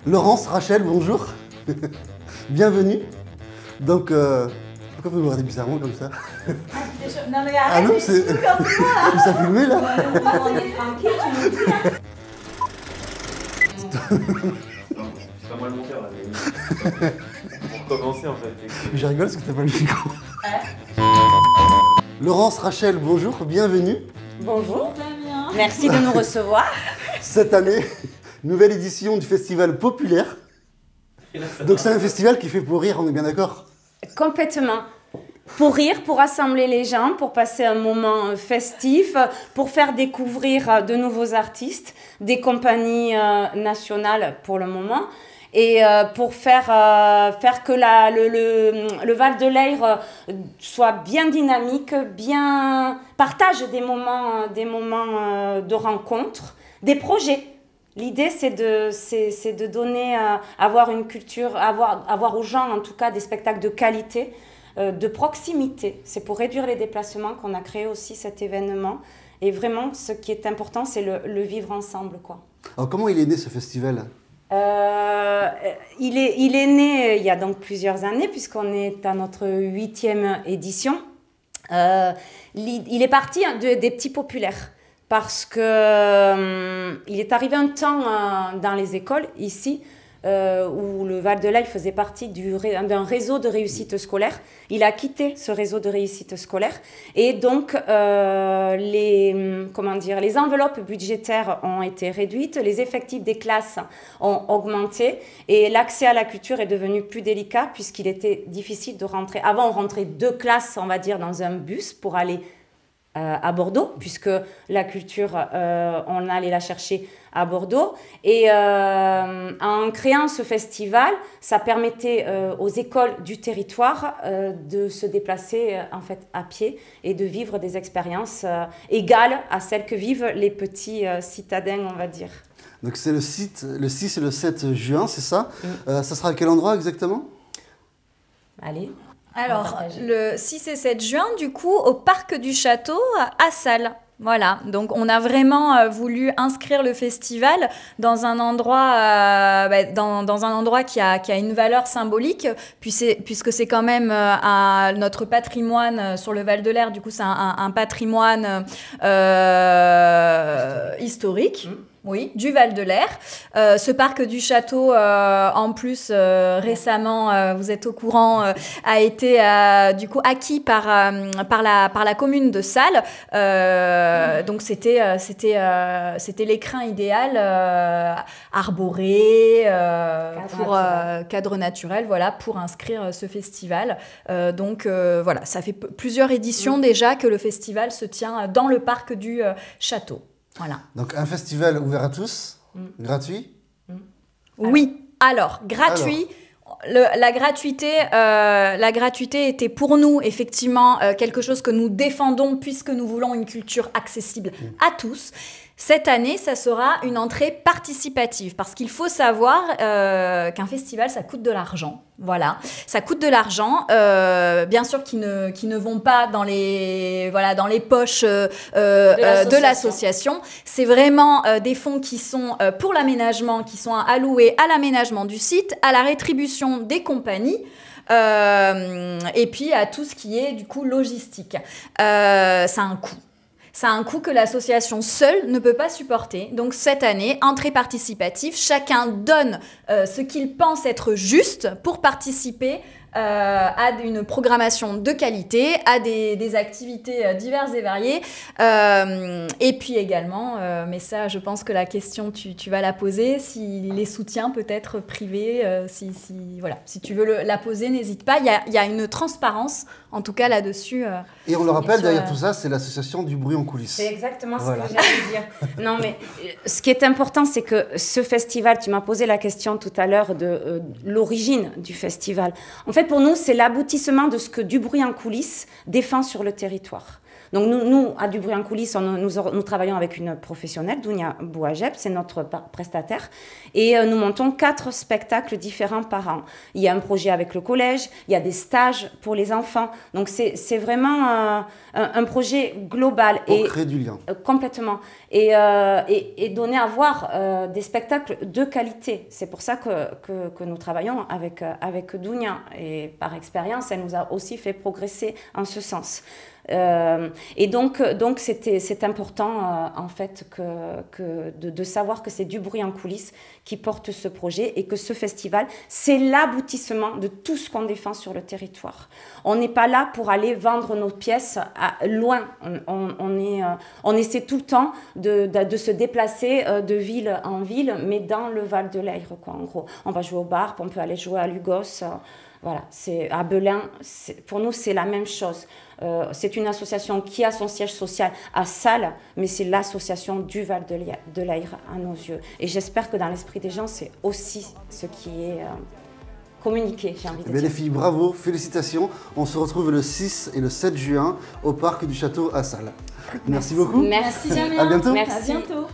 Laurence, Rachel, bonjour. Bienvenue. Donc, pourquoi vous me regardez bizarrement comme ça? Non mais arrête, non, c'est ça filmé là. on est tranquille, tu nous dis. C'est pas moi le monteur là, mais pour commencer en fait. Je rigole parce que t'as pas le micro. Laurence, Rachel, bonjour, bienvenue. Bonjour, merci de nous recevoir. Cette année, nouvelle édition du festival populaire. Donc c'est un festival qui fait pour rire, on est bien d'accord? Complètement. Pour rire, pour rassembler les gens, pour passer un moment festif, pour faire découvrir de nouveaux artistes, des compagnies nationales pour le moment, et pour faire que le Val de Leyre soit bien dynamique, partage des moments de rencontre, des projets. L'idée, c'est de donner, avoir une culture, avoir aux gens en tout cas des spectacles de qualité, de proximité. C'est pour réduire les déplacements qu'on a créé aussi cet événement. Et vraiment, ce qui est important, c'est le vivre ensemble, quoi. Alors comment il est né ce festival? Il est né il y a donc plusieurs années, puisqu'on est à notre 8e édition. Il est parti des petits populaires. Parce que il est arrivé un temps dans les écoles, ici, où le Val de Leyre faisait partie d'un réseau de réussite scolaire. Il a quitté ce réseau de réussite scolaire. Et donc, les enveloppes budgétaires ont été réduites, les effectifs des classes ont augmenté et l'accès à la culture est devenu plus délicat puisqu'il était difficile de rentrer. Avant, on rentrait 2 classes, on va dire, dans un bus pour aller à Bordeaux, puisque la culture, on allait la chercher à Bordeaux. Et en créant ce festival, ça permettait aux écoles du territoire de se déplacer en fait à pied et de vivre des expériences égales à celles que vivent les petits citadins, on va dire. Donc c'est le 6 et le 7 juin, c'est ça? Ça sera à quel endroit exactement? Allez. Alors, le 6 et 7 juin, du coup, au Parc du Château, à Salles. Voilà, donc on a vraiment voulu inscrire le festival dans un endroit, dans un endroit qui a une valeur symbolique, puisque c'est quand même notre patrimoine sur le Val de Leyre. Du coup, c'est un patrimoine historique. Oui, du Val de Leyre. Ce parc du château, en plus, récemment, vous êtes au courant, a été du coup acquis par la commune de Salles. Donc c'était l'écrin idéal, arboré, cadre naturel, voilà, pour inscrire ce festival. Donc voilà, ça fait plusieurs éditions déjà que le festival se tient dans le parc du château. Voilà. Donc un festival ouvert à tous, gratuit? Oui, alors gratuit. La gratuité était pour nous effectivement quelque chose que nous défendons puisque nous voulons une culture accessible à tous. Cette année, ça sera une entrée participative parce qu'il faut savoir qu'un festival, ça coûte de l'argent. Voilà, ça coûte de l'argent, bien sûr qui ne vont pas dans les poches de l'association. C'est vraiment des fonds qui sont pour l'aménagement, qui sont alloués à l'aménagement du site, à la rétribution des compagnies. Et puis à tout ce qui est du coup logistique. Ça a un coût. Ça a un coût que l'association seule ne peut pas supporter. Donc cette année, entrée participative, chacun donne ce qu'il pense être juste pour participer à une programmation de qualité, à des activités diverses et variées. Et puis également, mais ça je pense que la question tu vas la poser, si les soutiens peut-être privés, si tu veux la poser, n'hésite pas. Il y a une transparence en tout cas là-dessus. Et on le rappelle, derrière tout ça, c'est l'association du bruit en coulisses. C'est exactement ce que j'allais dire. Non, mais ce qui est important, c'est que ce festival, tu m'as posé la question tout à l'heure de l'origine du festival. En fait, pour nous, c'est l'aboutissement de ce que Du bruit en coulisses défend sur le territoire. Donc nous à Du bruit en coulisses, nous travaillons avec une professionnelle, Dounia Bouajeb, c'est notre prestataire, et nous montons 4 spectacles différents par an. Il y a un projet avec le collège, il y a des stages pour les enfants, donc c'est vraiment un projet global. Pour créer du lien. Complètement. Et donner à voir des spectacles de qualité. C'est pour ça que nous travaillons avec Dounia. Et par expérience, elle nous a aussi fait progresser en ce sens. Et donc c'est important en fait de savoir que c'est Du bruit en coulisses qui porte ce projet et que ce festival, c'est l'aboutissement de tout ce qu'on défend sur le territoire. On n'est pas là pour aller vendre nos pièces loin. On essaie tout le temps de se déplacer de ville en ville, mais dans le Val de l'Aire, quoi, en gros. On va jouer au Barp, on peut aller jouer à Lugos. Voilà, c'est à Belin, pour nous c'est la même chose. C'est une association qui a son siège social à Salles, mais c'est l'association du Val de l'Aire à nos yeux. Et j'espère que dans l'esprit des gens, c'est aussi ce qui est communiqué, j'ai envie de dire. Les filles, bravo, félicitations. On se retrouve le 6 et le 7 juin au parc du Château à Salles. Merci beaucoup. Merci. À bientôt. Merci. À bientôt.